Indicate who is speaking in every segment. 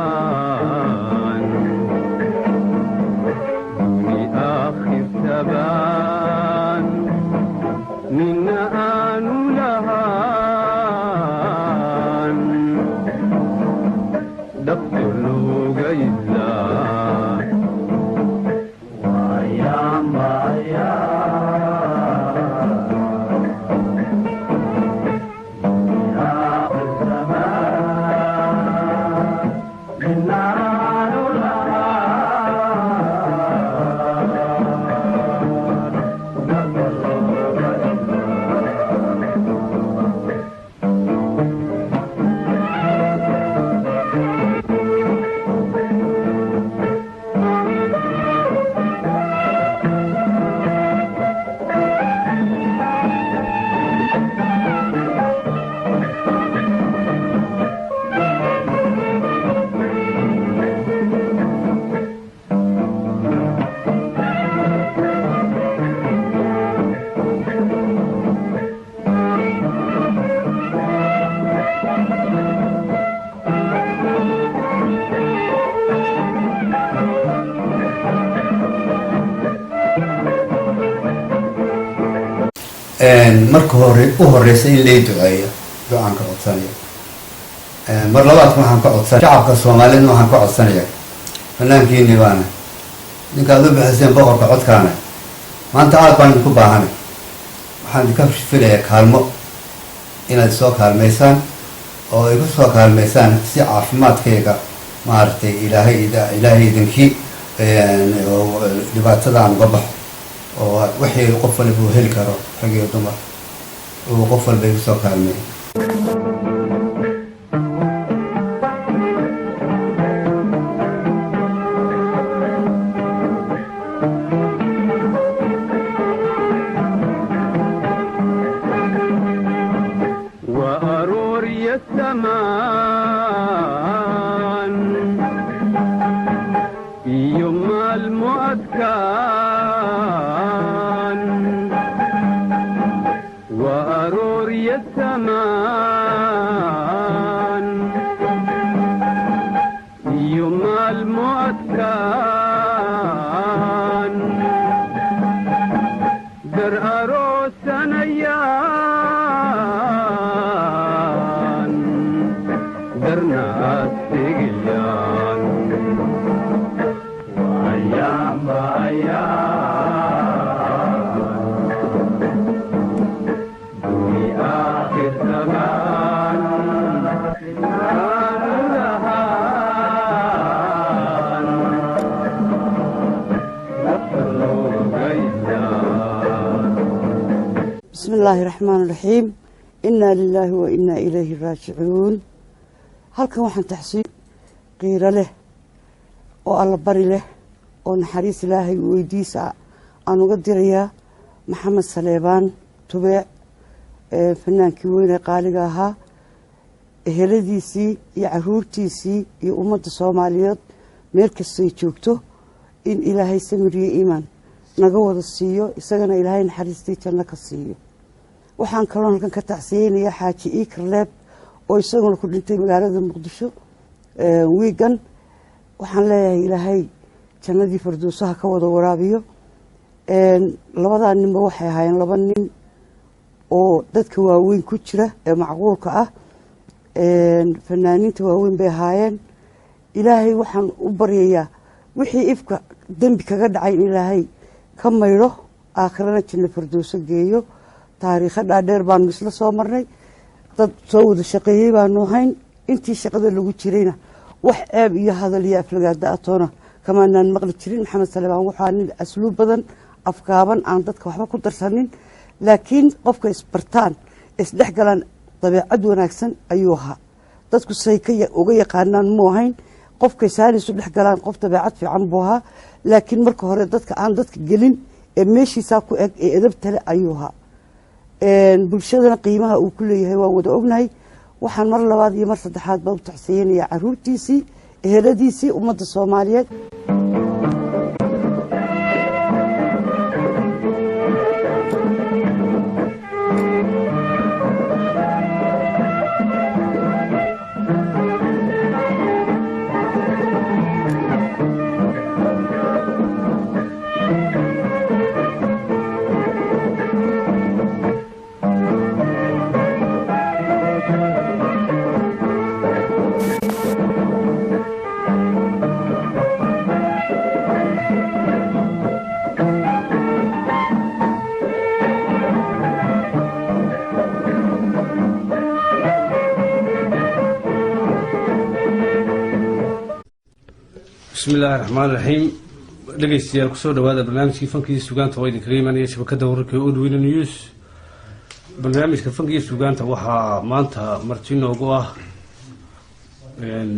Speaker 1: بأيان دوني آخر ثبان من آن لهان دخل قيزان وأيام
Speaker 2: marka hore u horeysa in lay duceeyo ducaan ka codsanaya mar labaadka waxaan ka codsanaya shacabka Soomaaliyeed waxaan ka codsanaya fanaankiini baana ninka aad u bixiseen boqorka codkaana maanta aad baan ku baahanay waxaan ka filayaa kaalmo inaad soo kaalmeysaan oo ay ku soo kaalmeysaan si caafimaadkayga maartay ilaahay idinkii dhibaatadan uga baxo oo wixii qof walba uu heli karo rag iyo dumar oo qof walba ay soo kaalmeeyaan
Speaker 1: وأرور السمان في يوم المؤذكان وأرور السمان في يوم المؤذكان در أروس نيان در ناس تقيان وأيام دوني آخر زمان نار لهان نفلو قيزان.
Speaker 3: بسم الله الرحمن الرحيم. إنا لله وإنا إليه راجعون. halkan waxaan taxsiin qiiro leh oo alla bari leh oo naxariis ilaahay weydiisa aan uga dirayaa maxamed saleebaan tubeec fanaankii weyne qaaliga ahaa eheladiisii iyo caruurtiisii iyo ummadda Soomaaliyeed meel kastay joogto in ilaahay samiriyo iimaan naga wada siiyo isagana ilaahay naxariistii janno ka siiyo. waxaan kaloo halkan ka taxsiinayaa xaaji Ikarleeb oo isaguna ku dhintay magaalada Muqdisho wiigan waxaan leeyahay ilaahay jannadii firdawsaha ka wada waraabiyo. labada ninba waxay ahaayeen laba nin oo dadka waaweyn ku jira ee macquulka ah fanaaniinta waaweyn bay ahaayeen. ilaahay waxaan u baryayaa wixii ifka dambi kaga dhacay in ilaahay ka maydho aakhirana janno firdawso geeyo. taariikh dhaadheer baanu isla soo marnay dad soo wada shaqeeyay baanu ahayn intii shaqada lagu jirayna wax ceeb iyo hadal iyo aflagaada atoona kamaanaan maqli jirin. maxamed saleebaan waxaa nin asluub badan afgaaban aan dadka waxba ku darsanin laakiin qofka isbartaan isdhexgalaan dabeecad wanaagsan ayuu ahaa. dadku say uga yaqaanaan muu ahayn qofkay saalisu dhexgalaan qof dabeecad fiican buu ahaa laakiin marka hore dadka aan dadka gelin ee meeshiisaa ku eg ee edabta leh ayuu ahaa. bulshadana qiimaha uu ku leeyahay waa wada ognahay. waxaan mar labaad iyo mar saddexaad baa u taxsiinayaa caruurtiisii eheladiisii ummadda Soomaaliyeed.
Speaker 4: بسم الله الرحمن الرحيم dhegeystayaal kusoo dhawaada barnaamijkii fankiisa suugaanta oo idinkaga imanaya shabakada wararka ee Odweyne News. barnaamijka fankiisa suugaanta waxaa maanta marti noogu ah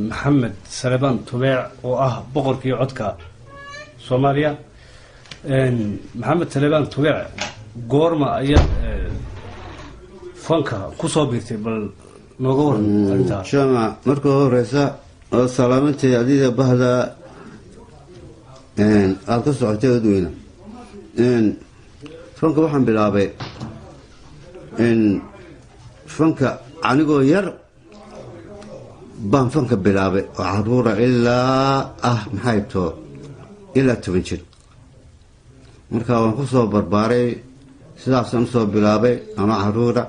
Speaker 4: Maxamed Salebaan Tubeec oo ah boqorkii codka Soomaaliya. Maxamed Salebaan Tubeec goorma ayaa fanka kusoo biirtay bal nooga waran arrintaas.
Speaker 2: shama markuu horeysa oo salaamantay adiga bahda aad ka socotay Odweyne fanka waxaan bilaabay fanka anigoo yar baan fanka bilaabay oo caruura ilaa maxay too ilaa 10 jir marka waan ku soo barbaaray sidaasaan soo bilaabay ama caruura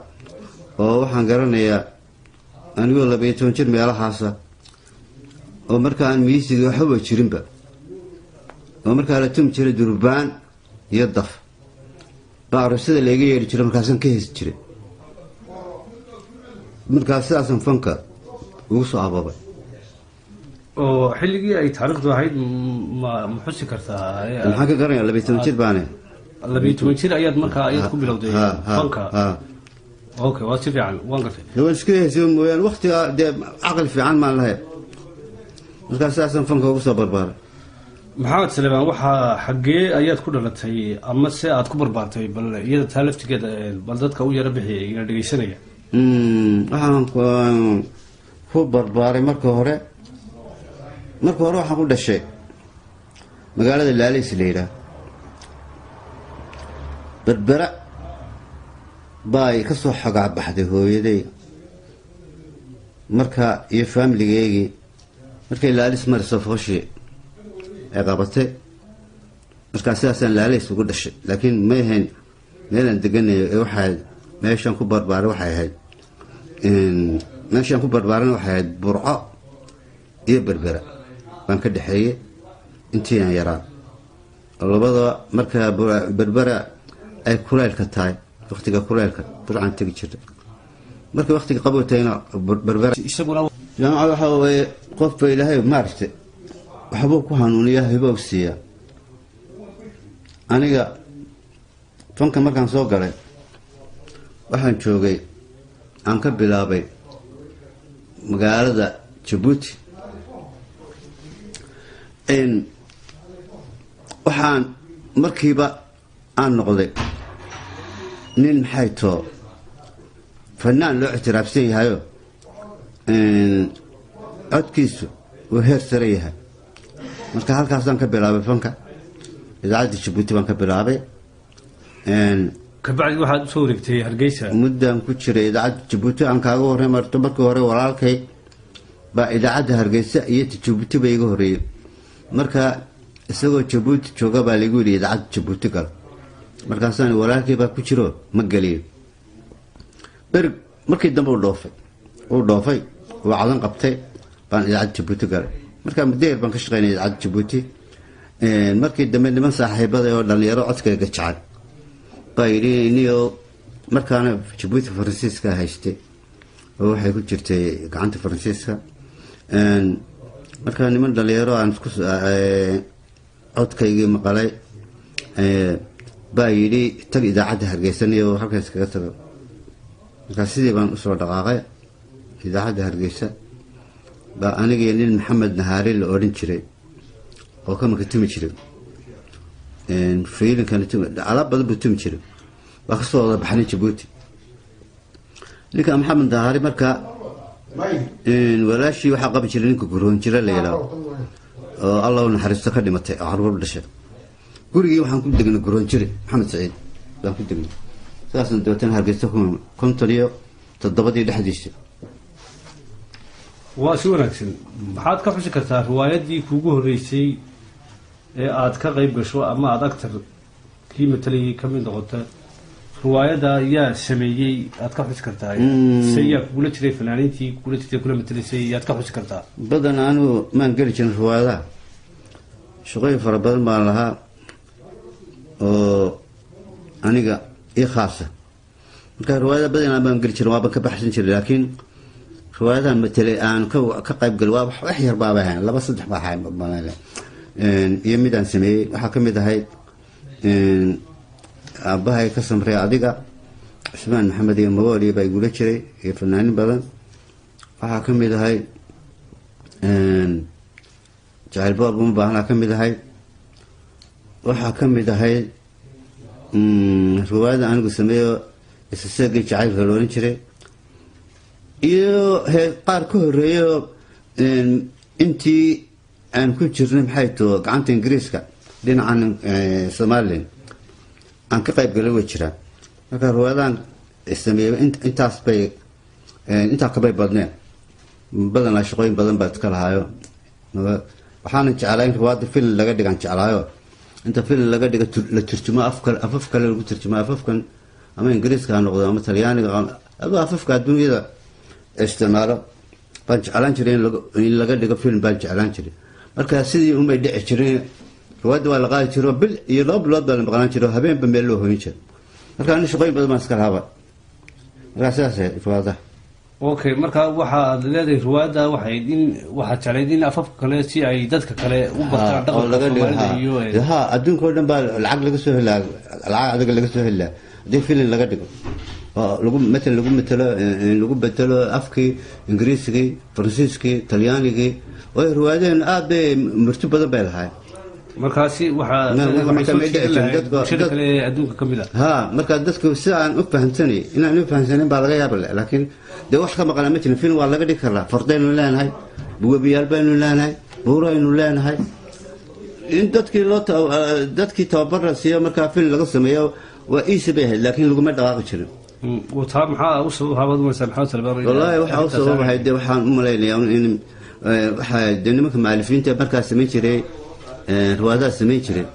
Speaker 2: oo waxaan garanayaa anigoo 12 jir meelahaas oo marka aan miisiga waxba jirinba oo marka la tum jiray durbaan iyo daf baarasada laga yeeri jiray markaasaan ka hees jiray markaas sidaasan fanka ugu soo ababay
Speaker 4: oo xilligii ay taariikhdu ahayd ma xusi kartaa
Speaker 2: maxaa ka garanaya 12 jir baane
Speaker 4: 12 jir ayaad markaa ku bilowday fanka okay waa si fiican waan gartay
Speaker 2: loo iska heesay mooyaan waqtiga aqal fiican ma lahayn markaas sidaasan fanka ugu soo barbaaray
Speaker 4: maxamed Salebaan waxa xagee ayaad ku dhalatay ama se aad ku barbaartay bal iyada taalaftigeeda bal dadka u yara bixiyay ina dhageysanaya
Speaker 2: waxaan ku barbaaray marka hore waxaan ku dhashay magaalada Laalays leeyahay berbera bay ka soo xagaa baxday hooyaday marka iyo family-geeygi markay Laalays marso fooshi ay qabatay marka sidaasaan Laalays ugu dhashay laakiin ma ahayn meelan deganayo waxay meeshan ku barbaaray waxay ahayd meeshan ku barbaaran waxay ahayd Burco iyo Berbera baan ka dhaxeeyay intii aan yaraa labada marka Berbera ay kuleelka tahay waqtiga kuleelka Burcaan tagi jirtay marka waqtiga qabowtayna Berbera
Speaker 4: isaguna
Speaker 2: jaamaca waxa weeye qof bay Ilaahay maartay waxba ku hanuuniyaa hibo siiya aniga fanka markaan soo galay waxaan joogay aan ka bilaabay magaalada Djibouti waxaan markiiba aan noqday nin maxay too fanaan loo ictiraafsan yahayo codkiisu uu heer sare yahay marka halkaasaan ka bilaabay fanka idaacadda Djibouti baan ka bilaabay
Speaker 4: kabacdi waxaad soo wareegtay Hargeysa
Speaker 2: muddaan ku jiray idaacadda Djibouti aan kaaga horreeyay markii hore walaalkay baa idaacadda Hargeysa iyo Djibouti bay iga horreeyay marka isagoo Djibouti jooga baa lagu yiri idaacadda Djibouti gal markaasaan walaalkay baa ku jiro ma galiyo markii dambe uu dhoofay oo cadan qabtay baan idaacadda Djibouti gal marka muddeer baan ka shaqeynay idaacadda Djibouti markii dambe niman saaxiibada oo dhalinyaro codkayga jecel bayriiniyo markaana Djibouti Faransiiska haystay oo waxay ku jirtay gacanta Faransiiska marka niman dhalinyaro aan isku codkayga maqalay bayri tag idaacadda Hargeysa iyo halkaas kaga tago marka sidii baan u soo dhaqaaqay idaacadda Hargeysa baa aniga nin Maxamed Nahaari la oran jiray oo kama ka timi jiray fiilin kan ala badan buu timi jiray waa ka soo baxnay Djibouti ninka Maxamed Nahaari marka walaashii waxa qabi jiray ninka guroon jira leeyahay oo Allah uu naxariisto ka dhimatay carruur dhashay gurigii waxaan ku degnay guroon jiray Maxamed Saciid baan ku degnay saasan dootan Hargeysa kontoriyo todobadii dhexdiisa
Speaker 4: waa si wanaagsan maxaad ka xusi kartaa riwaayadii kuugu horeysay ee aad ka qayb gasho ama aad actor kii matalay ka mid noqoto riwaayada yaa sameeyay aad ka xusi kartaa sayyaa kula jiray fanaaniintii kula jirtay kula matalaysay aad ka xusi kartaa
Speaker 2: badan aanu maan geli jirin riwaayada shaqooyin fara badan baan lahaa oo aniga ii khaasa marka riwaayada badan aan geli jirin waa ka baxsan jiray laakiin riwaayadan matalay aan ka qayb gal waa wax yar baa ahayn laba saddex baa ahayn iyo midaan sameeyey waxaa ka mid ahayd aabbahay ka samray adiga cusmaan maxamed iyo magooliya baa igula jiray iyo fanaanin badan waxaa ka mid ahayd jacayl boob uma baahnaa ka mid ahayd waxaa ka mid ahayd riwaayada anigu sameeyo isaseegii jacaylka la ohan jiray iyo qaar ka horeeyo intii aan ku jirnay maxay too gacanta ingiriiska dhinacan somalilan aan ka qayb galay way jiraan marka riwaayadaan sameeyey intaas bay intaa kabay badneen badanaa shaqooyin badan baa iska lahaayo waxaana jeclaa in riwaayada film laga dhigaan jeclaayo inta film laga dhiga la turjumo afaf kale lagu turjumo afafkan ama ingiriiska ha noqdo ama talyaaniga adoo afafka adduunyada isticmaalo baan jeclaan jiray in laga dhigo film baan jeclaan jiray marka sidii umay dhici jireen riwaayada waa la qaadi jiro bil iyo 2 bilood baa la maqnaan jiro habeenba meel loo hoyin jiro marka ani shaqooyin badan baan iska lahaaba marka sidaas riwaayada
Speaker 4: okay marka waxaad leedahay riwaayada waxaad jeclayd in afafka kale si ay dadka kale u bartaan dhaqanka Soomaalida iyo
Speaker 2: adduunka oo dhan baa lacag laga soo helaa lacag adiga laga soo helaa hadii film laga dhigo lagu matalo lagu bedelo afkii ingiriisigii faransiiskii talyaanigii way riwaayadeen aad bay marti badan bay lahaay
Speaker 4: markaasi waxaa kale adduunka ka mid ah
Speaker 2: marka dadku si aan u fahamsanay inaan u fahamsanin baa laga yaabaa laakiin de wax ka maqan ma jirin film waa laga dhigi karaa fardaynu leenahay buubiyaal baynu leenahay buuraynu leenahay in dadkii tababar siiyo marka film laga sameeyo waa easy bay ahayd laakiin laguma dhaqaaqi jirin
Speaker 4: wataa maxaa u sabab habad ma maxamed salbaan
Speaker 2: wallahi waxa u sababahay de waxaan u maleynayaa in waxa de nimanka maalifiinta markaa sameyn jiray riwaayadaha sameyn jiray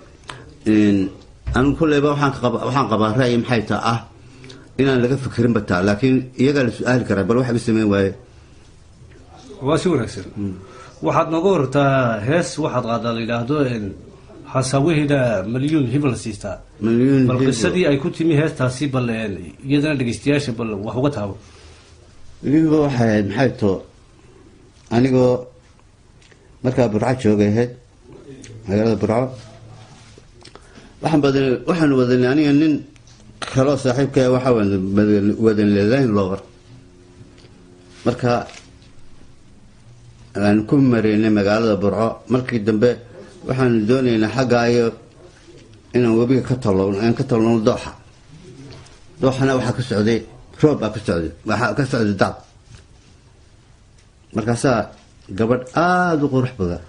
Speaker 2: aan kulleyba waxaan qabaa ra'yi maxay tahay inaan laga fikirin bataa laakiin iyaga la su'aali karaa bal waxa uu sameyn waaye
Speaker 4: waa si wanaagsan waxaad nooga wartaa hees waxaad qaadaa la yiraahdo xasawihida milyuun hibal siistaa bal qisadii ay ku timi heestaasi bal iyadana dhageystayaasha bal wax uga taabo
Speaker 2: liibo waxay maxay too anigoo markaa burco joogay ahayd magaalada burco waxaan wadanay aniga nin kaloo saaxiibka waxa wadan leedahay loobar marka aan ku mareynay magaalada burco markii dambe waxaan doonaynaa xaggaayo inaan webiga ka talowno dooxana waxaa ka socday roob baa ka socday daad markaasaa gabadh aada u qurux badan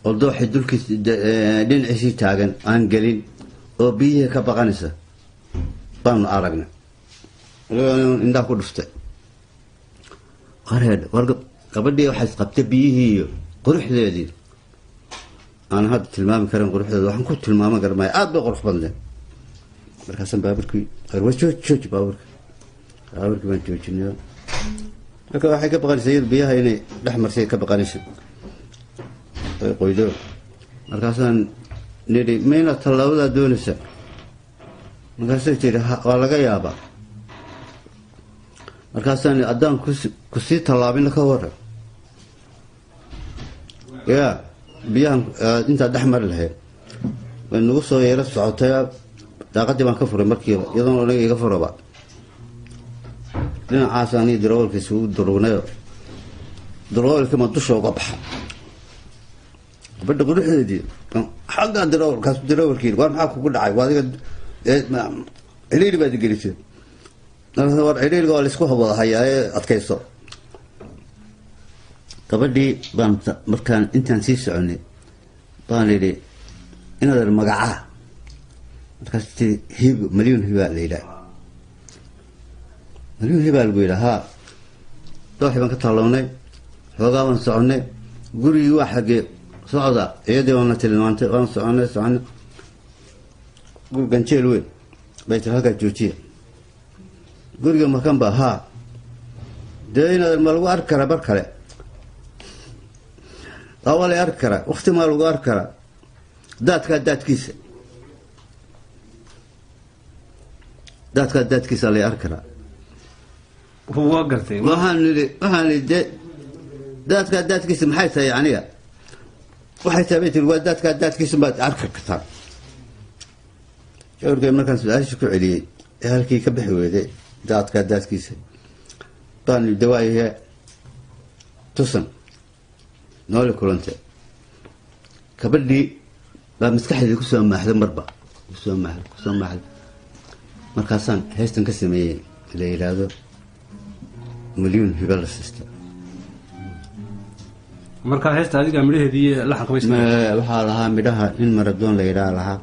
Speaker 2: oo dooxii dulkiisa dhinaciisii taagan aan gelin oo biyihii ka baqanaysa baanu aragnay indhaa ku dhuftay war gabadhii waxay isqabtay biyihii iyo quruxdeedii aan hadda tilmaami karin quruxdeeda waxaan ku tilmaaman karmaya aada bay qurux badneen markaasaan baaburkii jooji baaburkii baan joojinay marka waxay ka baqanaysa iyadu biyaha inay dhex marsay ka baqanaysa ay qoydo markaasaan nidhi mayna tallaabadaa doonaysa markaasay tiri waa laga yaabaa markaasaan haddaan kusii tallaabina ka waran yaa biyahan intaa dhex mari lahayd way nagu soo yeelo socotay daaqadii baan ka furay markiiba iyadoona aniga iga furaba dhinacaas anii darawalkiisa ugu durugnayo darawalkii ma dusha uga baxa gabadha quruxdeedii xaggaa darawalkii waar maxaa kugu dhacay waa adiga ciriiri baad gelisay war ciriiriga waa laisku wada hayaa ee adkayso gabadhii baan markaan intaan sii soconay baan idhi inaad magacaa markaas tii milyuun hibaa la yidhaha milyuun hibaa lagu yidhaha haa dooxii baan ka tallownay xoogaa baan soconay gurigii waa xaggee socda iyadii waana tilmaantay waan soconay guri ganjeel weyn bay tiri halkaa joojiya guriga makan baa haa dee inaad ma lagu arki karaa bar kale waa la arki karaa wakti maa lagu arki karaa daadkiisa la arki karaa
Speaker 4: waa gartay
Speaker 2: waxaan idhi de daadkiisa maxay tahay aniga waxay taabay waa daadkiisa baad arki kartaa shawrkay markaan su-aasha ku celiyey ee halkii ka bixi weyday daadkiisa baan dawaayaha tusan noole kulante kabadhii baa maskaxdeeda kusoo maaxday marba kusoo maaxday markaasaan heestan ka sameeyey la yidhaahdo milyuun hiba la siista
Speaker 4: markaa heesta adiga midhaheedii laxanka
Speaker 2: waxaa lahaa midhaha in maradoon la yidhaha lahaa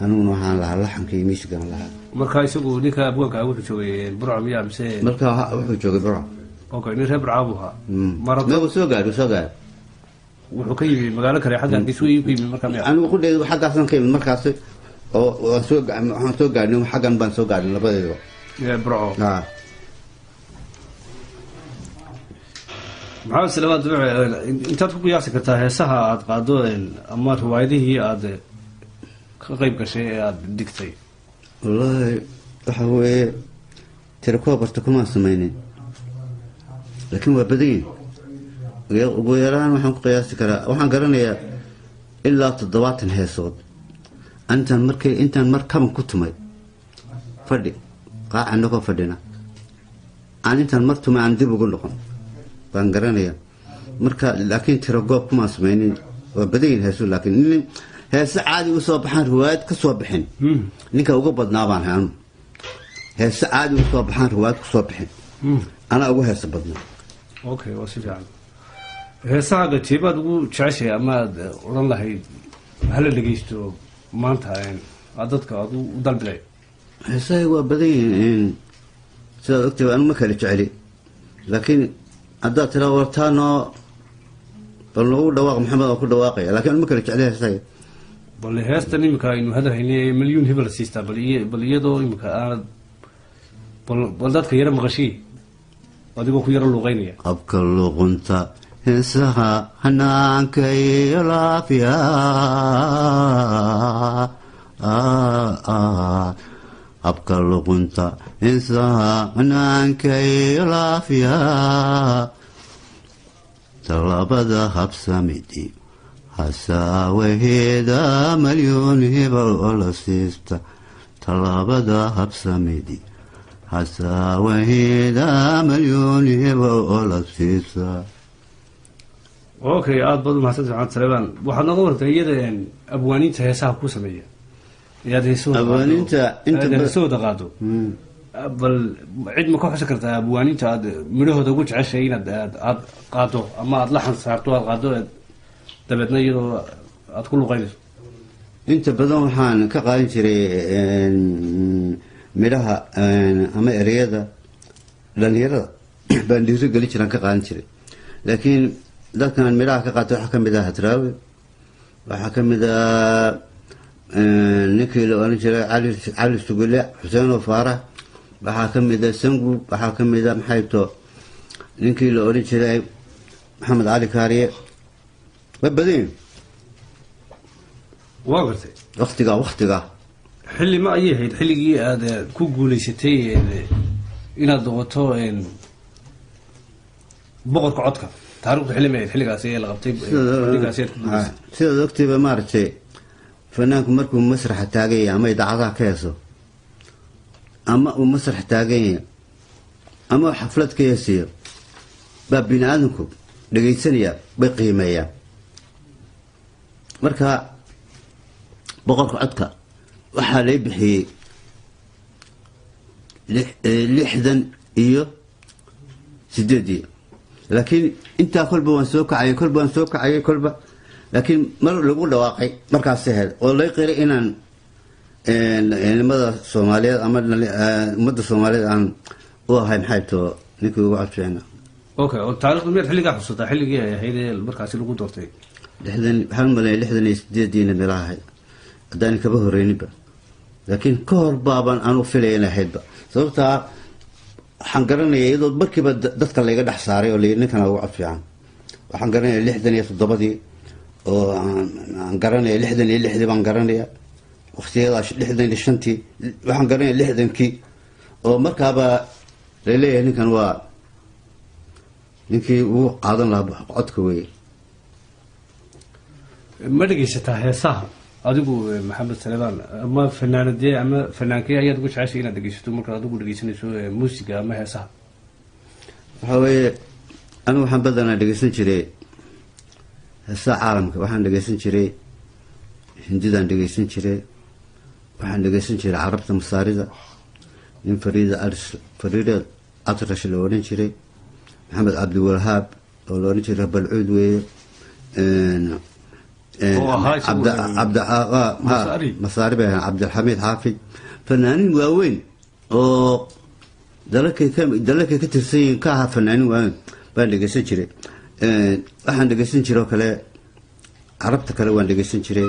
Speaker 2: aniguna waxaan lahaa laxankii michigan lahaa
Speaker 4: markaa isagu ninka abwaanka wuxuu joogay burco miyaa mise
Speaker 2: markaa wuxuu joogay burco
Speaker 4: okay nin reer burca buu ahaa
Speaker 2: magu soo gaadhi
Speaker 4: wuxuu ka yimi magaalo kale xaggan kisway ku yimi markaa miyaa
Speaker 2: anigu qudheedu xaggaasan ka yimid markaas oo waxaan soo gaadhin xaggan baan soo gaadhin labadeedaba
Speaker 4: burco maxamed salawaad intaad ku qiyaasi kartaa heesaha aada qaado ama riwaayadihii aada ka qayb gashay ee aada dhigtay
Speaker 2: wallaahi waxa weeye tirakoob horta kumaan samaynin laakiin waa badanyihin ugu yaraan waxaan ku qiyaasi karaa waxaan garanayaa ilaa 70 heesood intaan mar kaban ku tumay fadhi qaaca anagoo fadhina aan intaan mar tumay aan dib ugu noqon baan garanayaa marka laakiin tirakoob kumaan samaynin waa badanyihin heeso laakiin nin heese caadi u soo baxaan riwaayad ka soo bixin ninka ugu badnaa baan hay anu heese caadi u soo baxaan riwaayad ka soo bixin anaa ugu heese badnaa
Speaker 4: okay waa si fiican heesaha gatiibaad ugu jeceshay ama aad odhan lahayd hala dhegeysto maanta aad dadka aad u dalbilay
Speaker 2: heesahay waa badan yihiin sidaad ogtay anu ma kala jeceli laakiin haddaad tiraa wartaanoo bal noogu dhawaaq maxamed oo ku dhawaaqaya laakiin anu ma kala jeceli heesahay
Speaker 4: bal heestan imika aynu hadalhaynay milyuun hiba la siistaa bal iyadoo imika aanad bal dadka yara maqashii adigoo ku yaro luuqeynaya
Speaker 2: abka luuqunta heesaha hanaanka iyo laafiya abka luuqunta heesaha hanaanka iyo laafiya talabada habsamidi hasaawaheeda milyuun hiba oo la siista talabada habsamidi hasaawaheeda milyuun hiba oo la siista
Speaker 4: okay aada baad umahadsantahay maxamed saleebaan waxaad nooga wartay iyada abwaaniinta heesaha ku sameeya ayaad heesahooda qaado bal cid ma ka xusi kartaa abwaaniinta aad midhahooda ugu jeceshay inaad aada qaado ama aada laxan saarto aad qaado dabeedna iyadoo aada ku luqeynayso
Speaker 2: inta badan waxaan ka qaadan jiray midhaha ama ereyada dhalinyarada baan dhiiro geli jiraan ka qaadan jiray laakiin dadkan midhaha ka qaatay waxaa ka mid ah hadraawi waxaa ka mid ah ninkii la oran jiray cali sugule xuseen oo faarax waxaa ka mid ah sangu waxaa ka mid ah maxayto ninkii la oran jiray maxamed cali kaariye waa badan
Speaker 4: waa gartay
Speaker 2: waktigaa
Speaker 4: xilli ma ayay ahayd xilligii aada ku guulaysatay inaad noqoto boqorka codka taariikhda xilli ma ahayd xilligaasi ee la qabtay
Speaker 2: sidaad ogtayba maaragtay fanaanku markuu masraxa taagan yahay ama idaacadaha ka heeso ama uu masrax taagan yahay ama uu xaflad ka heesayo baa bini aadamku dhegaysanaya bay qiimeeyaan marka boqorka codka waxaa lay bixiyey 68 laakiin intaa kolba waan soo kacayay kolba laakiin mar lagu dhawaaqay markaas ahayd oo lay qiray inaan nimada Soomaaliyeed ama ummadda Soomaaliyeed aan u ahay maxayto ninkii ugu codfeena
Speaker 4: okay oo taariikhdu mid xilliga xusuusta xilligii ay ahayd markaas lagu doortay
Speaker 2: 68 meelaha hadaan ka horeyniba laakiin ka hor baaban aanu filayna ahaydba sababtaa waxaan garanayay iyadoo markiiba dadka laga dhex saaray oo ninkan ugu codfiican waxaan garanayay 67 oo aan garanayay 66 baan garanayay waqtiyada 65 waxaan garanayay 60kii oo markaaba leeyahay ninkan waa ninkii uu qaadan lahaa codka weey
Speaker 4: ma dhegeysataa heesaha adigu maxamed salebaan ama fanaanadee ama fanaankee ayaad ugu jeceshay inaad dhegeysato markaad adigu dhegeysanayso muusiga ama heesaha
Speaker 2: waxaa weeye anigu waxaan badanaa dhegeysan jiray heesaha caalamka waxaan dhegeysan jiray hindidaan dhegeysan jiray waxaan dhegeysan jiray carabta masaarida nin fariida atrash la odhan jiray maxamed cabdiwahaab oo la odhan jiray balcuud weeye masaari bay ahaan cabdilxamiid xaafid fanaaniin waaweyn oo dalalkay ka tirsan yihiin ka ahaa fanaaniin waaweyn baan dhegeysan jiray waxaan dhegeysan jiray oo kale carabta kale waan dhegeysan jiray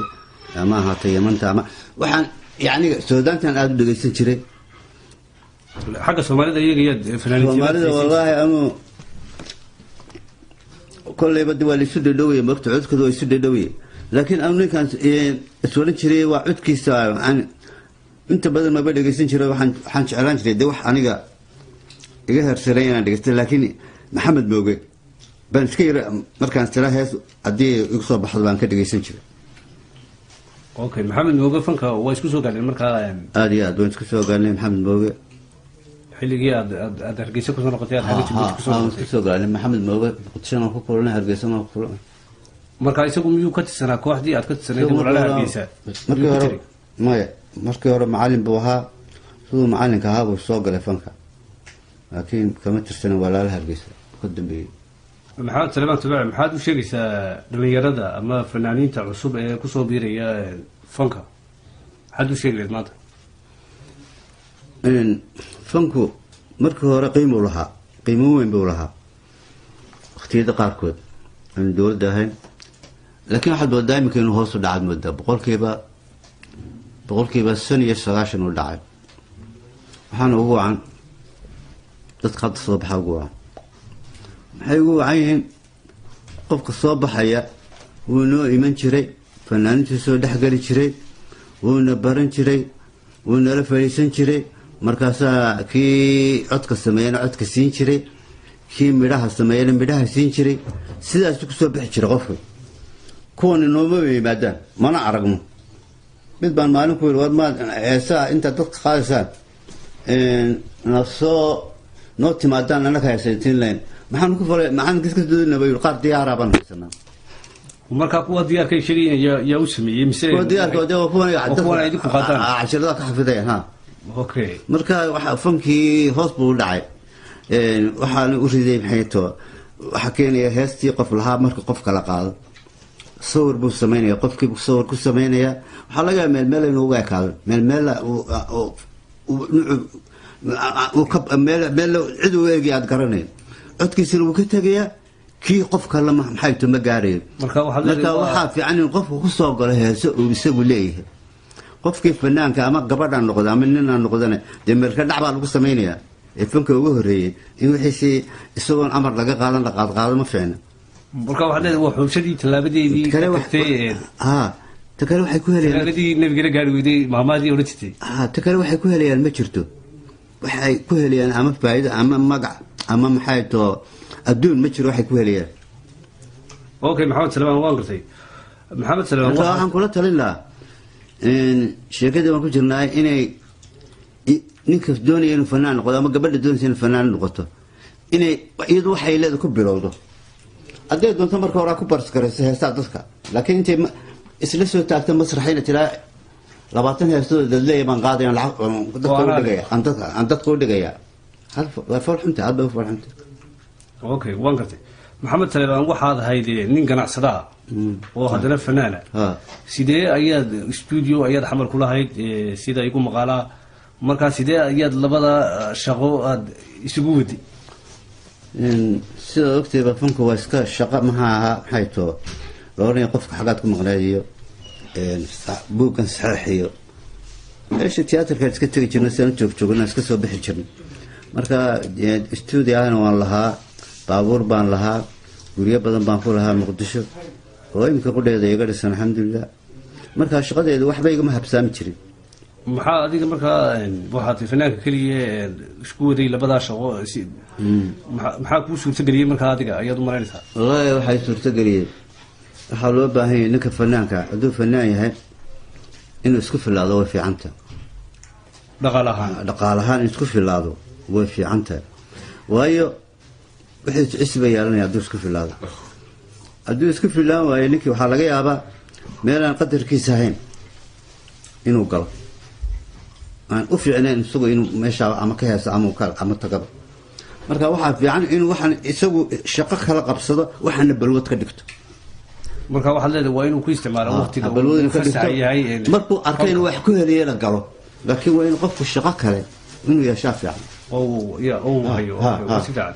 Speaker 2: ama ahaata yamanta ama waxaan yani suudaantan aada u dhegeysan jiray
Speaker 4: xagga soomaalida iyaga yaad
Speaker 2: soomaalida wallaahi anuu kolleyba waa la isu dhadhowaya mogta codkooda waa isu dhadhowaya laakiin anu ninkaan iswaran jiray waa codkiisa inta badan maba dhegeysan jiray waxaan jeclaan jiray de wax aniga iga hersaray inaan dhegeysta laakiin maxamed mooge baan iska yara markaan tira hees haddii igu soo baxdo baan ka dhegeysan jiray
Speaker 4: okay maxamed mooge fanka waa isku soo gaadheen markaa
Speaker 2: aada iyo aad waan isku soo gaadhnay maxamed mooge
Speaker 4: xilligii aad hargeysa kusoo noqotay aad
Speaker 2: isku soo gaadhnay maxamed mooge muqdishona ku kulanay hargeysana ku kulanay
Speaker 4: marka isagu miyuu ka tirsanaa kooxdii aad ka tirsanayd walaalaha hargeysa
Speaker 2: markii hore maya markii hore macalin buu ahaa siduu macalinka ahaa buu soo galay fanka laakiin kama tirsanin walaalaha hargeysa ka dambeeyey
Speaker 4: maxamed salebaan tabac maxaad u sheegaysaa dhalinyarada ama fanaaniinta cusub ee kusoo biiraya fanka maxaad u sheegi lahayd maanta
Speaker 2: fanku markii hore qiimo weyn buu lahaa waqtiyada qaarkood aan dowladda ahayn laakiin waxaad moodaa iminka inuu hoos u dhacaad moodaa boqolkiiba 95 u dhacay waxaana ugu wacan dadka hadda soo baxa ugu wacan maxay ugu wacan yihiin qofka soo baxaya wuu noo iman jiray fanaaniintii soo dhexgeli jiray wuuna baran jiray wuu nala fadhiisan jiray markaasaa kii codka sameeyana codka siin jiray kii midhaha sameeyana midhaha siin jiray sidaasu kusoo bixi jiray qofka kuwan inooma yimaadaan mana aragno mid baan maalin ku yiri war maad heesaa intaad dadka qaadaysaan noo timaadaan annaga heesaytiin layn maxaan ku falay maxaan kiska doonaba yiri qaar diyaara baan haysanaa
Speaker 4: marka kuwa diyaarkay sheegayeen yaa u sameeyay mise
Speaker 2: kuwa diyaarkooda kuwan
Speaker 4: idinku qaadaan
Speaker 2: casharada ka xafideen ha
Speaker 4: okay
Speaker 2: marka waxa fankii hoos buu dhacay waxaan u riday maxay too waxa keenaya heestii qof lahaa marka qof kala qaado sawir buu sameynaya qofkii buu sawir ku sameynaya waxa laga meel inuu uga kaado meel cid u eegi aad garanay codkiisana wuu ka tagayaa kii qofka lama maxay too ma gaarayo
Speaker 4: marka
Speaker 2: waxa fiican in qofku ku soo galo heeso uu isagu leeyahay qofkii fanaanka ama gabadhan noqdo ama ninna noqdana de meelka dhac baa lagu sameynaya ee fanka ugu horeeyay in wixii isagoon amar laga qaadan la qaado ma fiicna
Speaker 4: marka waxa leedahay waa xulshadii talaabadeedii tagtay
Speaker 2: takale waxay ku helayaan
Speaker 4: talaabadii nabiga gaari weyday maamaadii oo jirtay
Speaker 2: takale waxay ku helayaan ma jirto waxay ku helayaan ama faa'iido ama magac ama maxay too adduun ma jiro waxay ku helayaan
Speaker 4: okay maxamed salebaan waan gartay maxamed salebaan
Speaker 2: waxaan kula talin lahaa sheekadii waan ku jirnaa inay ninka doonaya inuu fanaan noqdo ama gabadha doonaysa inay fanaan noqoto inay iyadu waxay leedahay ku bilowdo hadday doonto marka hore ku barskarayso heestaa dadka laakiin intay isla soo taagto masraxayna tiraa 20 heestooda dadleeya baan qaadaya aan dadka u dhigaya waa farxunta hadda farxunta
Speaker 4: okay waan gartay maxamed salebaan waxaad ahayd nin ganacsada oo haddana fanaana sidee ayaad studio ayaad xamal ku lahayd sida igu maqaalaa markaa sidee ayaad labada shaqo aad isugu waday
Speaker 2: sida ogtayba fanku waa iska shaqo maxay too looranaya qofka xagaad ku maqnaadiyo buuggan saxiixiyo meesha tiyaatarka iska tegi jirna sidaan joogjoogna iska soo bixi jirna marka studio ahna waan lahaa baabuur baan lahaa guryo badan baan ku lahaa muqdisho oo imika qudheeda iga dhisan alxamdulilah markaa shaqadeedu waxba igama habsaami jirin
Speaker 4: maxaa adiga markaa waxaad fanaanka keliya isku waday labadaa shaqo maxaa kuu suurtageliyey markaa adiga ayaad u malaynaysaa
Speaker 2: wallaahi waxay suurtageliyey waxaa loo baahan yahay ninka fanaanka hadduu fanaan yahay inuu isku filaado way fiicanta dhaqaalahaan in isku filaado way fiicanta waayo wixii cisba yeelanaya hadduu isku filaado hadduu isku filaan waayo ninkii waxaa laga yaabaa meelaan qadarkiisa ahayn inuu galo aan u fiicnayn isagu inuu meeshaa ama ka heeso ama tagaba marka waxaa fiican inuu waxaan isagu shaqo kala qabsado waxaana balwad ka dhigto
Speaker 4: marka waxaad leedahay waa inuu ku isticmaalo waqtiga
Speaker 2: balwadina ka
Speaker 4: fasax yahay
Speaker 2: dhigto markuu arkay inuu wax ku heliyeena galo laakiin waa inuu qofku shaqo kale inuu yeeshaa fiican
Speaker 4: oo hayo si fiican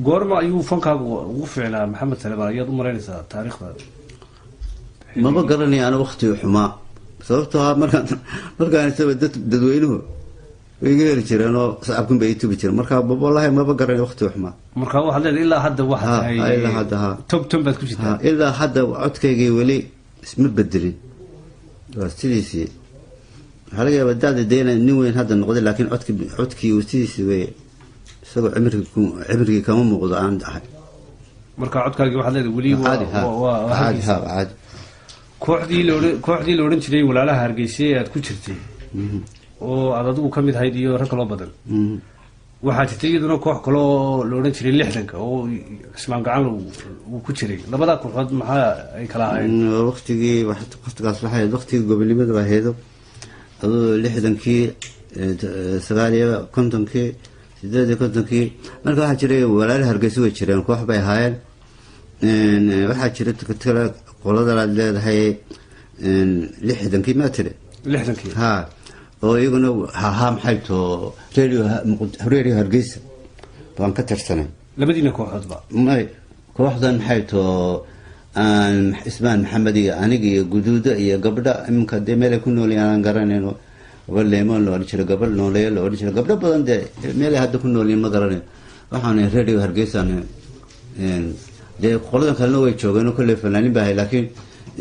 Speaker 4: goorma ayuu fankaagu ugu fiicnaa maxamed Saleebaan ayaad u malaynaysaa taariikhda
Speaker 2: maba garanaya ana waqtiga xumaa sababtoo ah markaan isaba dadweynuhu way iga heli jireen oo sacabkun bay tubi jireen marka wallahi maba garanaya waqtiga xumaa
Speaker 4: marka waxaad leedahay ilaa hadda waxaad tahay
Speaker 2: ilaa hadda
Speaker 4: top 10 baad ku jirtaa
Speaker 2: ilaa hadda codkaygii weli isma bedelin waa sidiisii waxaa laga yaabaa daada deena nin weyn hadda noqday laakiin codkii uu sidiisii wey isagoo cimrigii kama muuqdo aan ahay
Speaker 4: marka codkaagii waxaad leedahay weli
Speaker 2: caadi
Speaker 4: kooxdii la odhan jiray walaalaha Hargeysa ee aad ku jirtay oo aad adigu ka mid ahayd iyo rag kaloo badan waxaa jirtay iyaduna koox kale oo la odhan jiray 60 oo Ismaan Gacan uu ku jiray labada kooxood maxaa ay kala ahaayeen
Speaker 2: waqtigaas waxay ahayd waqtigii gobonimada baa heedo adoo 60kii 59kii 58kii marka waxaa jiray walaalaha Hargeysa way jireen koox bay ahaayeen waxaa jiray kale qolada aad leedahay 60kii ma tiri
Speaker 4: 60kii
Speaker 2: oo iyaguna maxay too radio Hargeysa baan ka tirsanay
Speaker 4: labadiina kooxoodba
Speaker 2: kooxdan maxay too Ismaan Maxamed iyo aniga iyo guduuda iyo gabdha iminka dee meel ay ku nool yihiin garanayno gabadh leemoon la odhan jiray gabadh nooleeye la odhan jiray gabdho badan dee meel ay hadda ku nool yihiin ma garanayo waxaan radio Hargeysa dee qoladan kalena way joogeen oo kolley fanaanin baa hay laakiin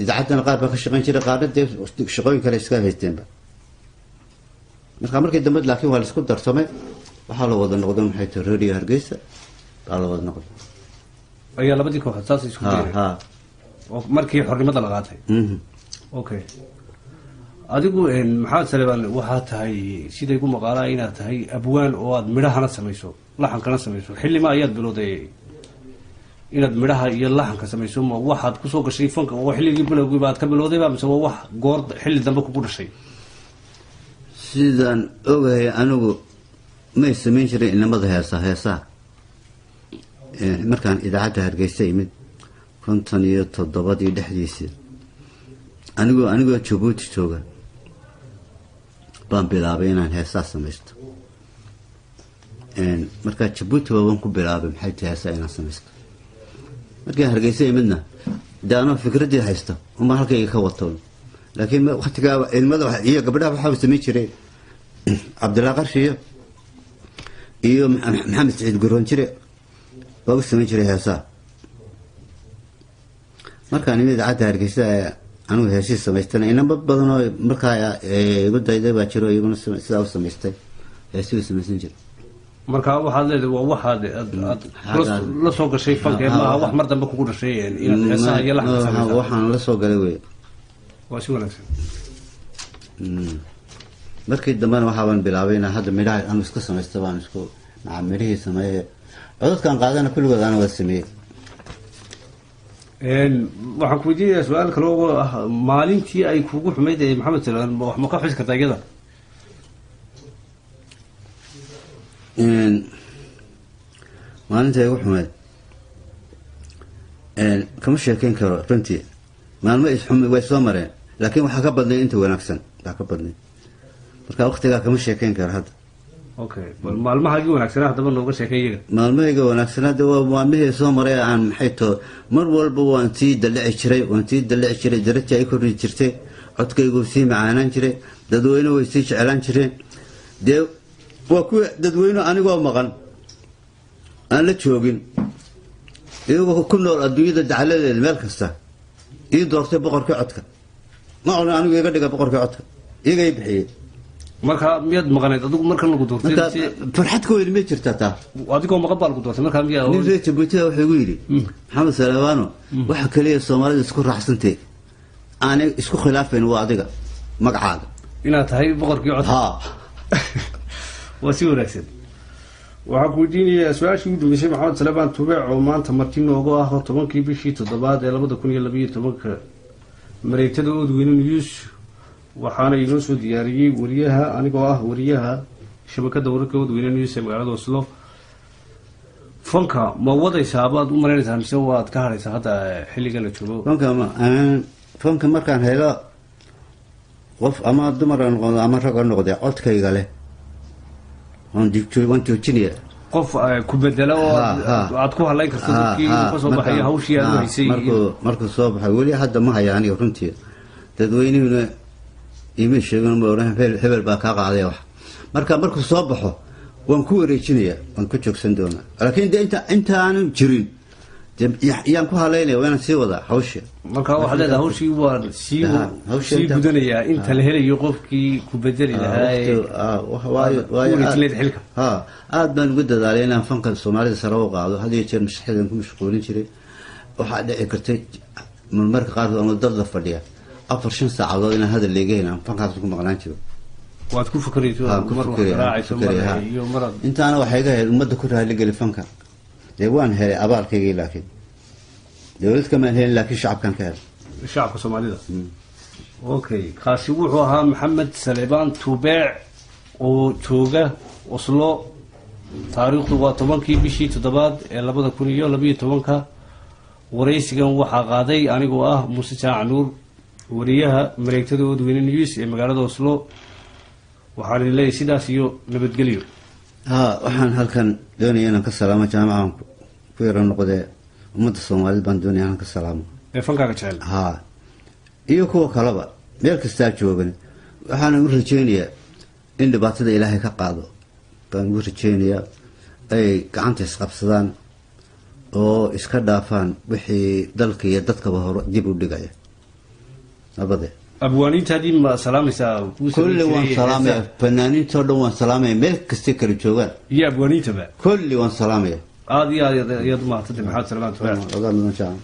Speaker 2: idaacaddan qaar baa ka shaqayn jiray qaarna dee shaqooyin kale iska haysteenba markii dambe laakiin waa la isku darsamay waxaa la wada noqday maxay tahay radio Hargeysa baa la wada noqday
Speaker 4: ayaa labadii kooxood saas isku diray oo markii xornimada la qaatay okay adigu maxamed Saleebaan waxaa tahay sidii ugu maqaalaa inaad tahay abwaan oo aad midhahana samayso laxankana samayso xillima ayaad bilowday inaad midhaha iyo laxanka samayso ma waxaad ku soo gashay fanka oo xilligii bilowgii baad ka bilowday mise waa wax goor xilli dambe kugu dhashay
Speaker 2: sidaan ogahay anigu may samayn jiray inamada heesaha markaan idaacadda Hargeysa imid 57 dhexdiisii anigoo Djibouti jooga baan bilaabay inaan heesaha samaysto markaa Djibouti waan ku bilaabay maxay tahay heesaha inaan samaysto markaan Hargeysa imidna daano fikradii haysto uma halkayga ka wato laakiin waqtiga ilmada iyo gabdhaha waxa uu sameey jiray Cabdullah Qarshiyo iyo Maxamed Saciid Garoon jiray baa sameey jiray heesaha markaan idaacadda Hargeysa anigu heesii samaystay inaba badan oo markaa igu dayday baa jiro iyaguna sidaa u samaystay heesii samaysan jiray
Speaker 4: marka waxaad leedahay waa waxaad la soo gashay fanka ma wax mar dambe kugu dhashay inaad heesaha iyo laxanka samayso
Speaker 2: waxaan la soo galay way
Speaker 4: waa si wanaagsan
Speaker 2: markii dambana waxaan bilaabay inaan hadda midhaha aan isku samaysto baan isku midhihii sameeyay codadkan qaadana kulligood aan wada sameeyay
Speaker 4: waxaan ku weydiinayaa su'aal kale oo ah maalintii ay kugu xumayd ee maxamed Saleebaan wax ma ka xus kartaa iyada
Speaker 2: maalintii ay ugu xumayd kama sheekeyn karo runtii maalmo isxumi way soo mareen laakiin waxaa ka badnay inta wanaagsan baa ka badnay marka waqtigaa kama sheekeyn karo hadda
Speaker 4: okay bal maalmahaagii wanaagsanaa haddaba nooga sheekay iyaga
Speaker 2: maalmahayga wanaagsanaa waa maalmihii soo maray aan maxay too mar walba waan sii dalici jiray daraja ay kordhi jirtay codkaygu sii macaanaan jiray dadweyne way sii jeclaan jireen dee waa kuwa dadweyne anigoo maqan aan la joogin iyagoo ku nool adduunyada dacaladeeda meel kasta ii doortay boqorkii codka ma odhan anigu iga dhiga boqorkii codka iyaga i bixiyey
Speaker 4: marka miyaad maqanayd adigu markan lagu doortay
Speaker 5: farxad ku weyn ma jirta taa
Speaker 4: adigoo maqan baa lagu doortay marka miyaa
Speaker 5: nin reer Jabuuti wuxuu igu yiri Maxamed Salawaano waxa kaliya Soomaalida isku raaxsantay aanay isku khilaafeen waa adiga magacaaga
Speaker 4: inaad tahay boqorkii cod
Speaker 5: ha
Speaker 4: wasi wanaagsan waxaan ku diinayaa su'aashii ugu dambeysay Maxamed Salawaan Tubeec oo maanta martii noogu ah 10kii bishii 7 ee 2012 mareegtada Odweyne News waxaana inoo soo diyaariyay wariyaha anigoo ah wariyaha shabakada wararka Odweyne News ee magaalada Oslo fanka ma wadaysaa baad u mareynaysaa mise waad ka haraysaa hadda xilligan la joogo
Speaker 5: fanka markaan helo qof ama dumar noqdo ama rag noqdo codkayga leh on joojinaya
Speaker 4: qof ku bedela oo aad ku halayn karto dadkii ka soo baxay hawshii aad haysay
Speaker 5: markuu soo baxay wali hadda ma hayaan iyo runtii dadweynuhuna ima sheegan ma oran hebel baa ka qaaday wax markuu soo baxo waan ku wareejinaya waan ku joogsan doonaa laakiin inta aanu jirin yaan ku halaynaya waan sii wada hawsha
Speaker 4: marka waxa leedahay hawshii waa sii gudanaya inta la helayo qofkii ku bedeli lahaa
Speaker 5: aad baan ugu dadaalay inaan fanka Soomaalida sare u qaado hadii jeer mashxadan ku mashquulin jiray waxa dhici kartay marmarka qaar oo dad la fadhiya 4-5 saacadood inaan hadal leeyahay fankaas ku maqnaan jiro
Speaker 4: waad ku fikrayso mar
Speaker 5: intaana waxa iga helay umada ku raali gali fanka waan helay abaalkayga laakiin dawlad kama helin laakiin shacabkan ka helay
Speaker 4: shacabka Soomaalida okay qaasi wuxuu ahaa Maxamed Salawaan Tubeec oo jooga Oslo taariikhdu waa 10kii bishii 7 ee 2012 wareysigan waxa qaaday anigoo ah Muuse Jaac Nuur wariyaha mareegtada Odweyne News ee magaalada Oslo waxaan leeyahay sidaas iyo nabadgelyo
Speaker 5: waxaan halkan doonayaa inaan ka salaamo jaamacan ku yaran noqday ummadda Soomaaliyeed baan doonayaa inaan ka salaamo
Speaker 4: fankaaga jecel
Speaker 5: iyo kuwa kaleba meel kasta joogan waxaan u rajeynayaa in dhibaatada Ilaahay ka qaado baan u rajeynayaa ay gacanta isqabsadaan oo iska dhaafaan wixii dalka iyo dadkaba hore dib u dhigaya abade
Speaker 4: abwaaniinta hadii ma salaamaysa
Speaker 5: kulli waan salaamay fanaaniinta oo dhan waan salaamay meel kasta kala joogan
Speaker 4: iyo abwaaniinta ba
Speaker 5: kulli waan salaamay
Speaker 4: aad iyo ma hadda Maxamed Salawaan Tubeec
Speaker 5: ogaa ma jaan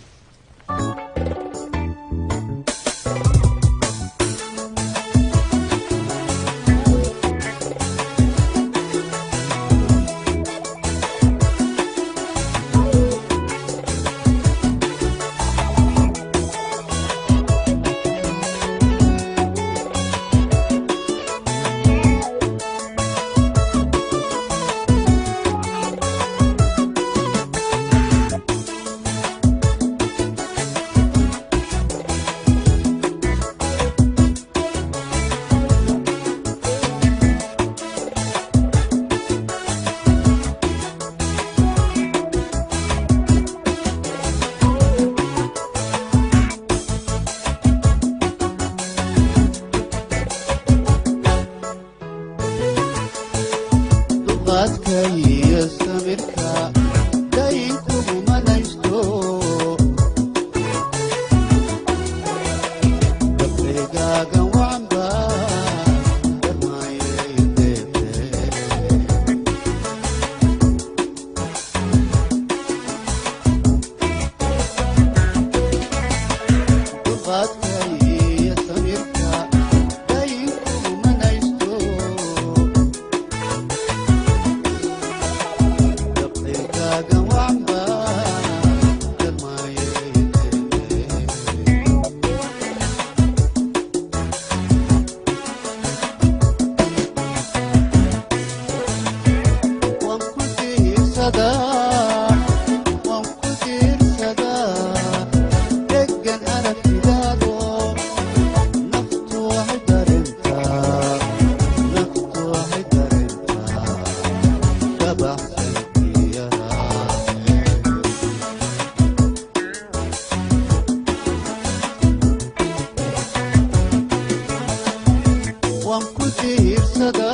Speaker 6: waan ku tiirsada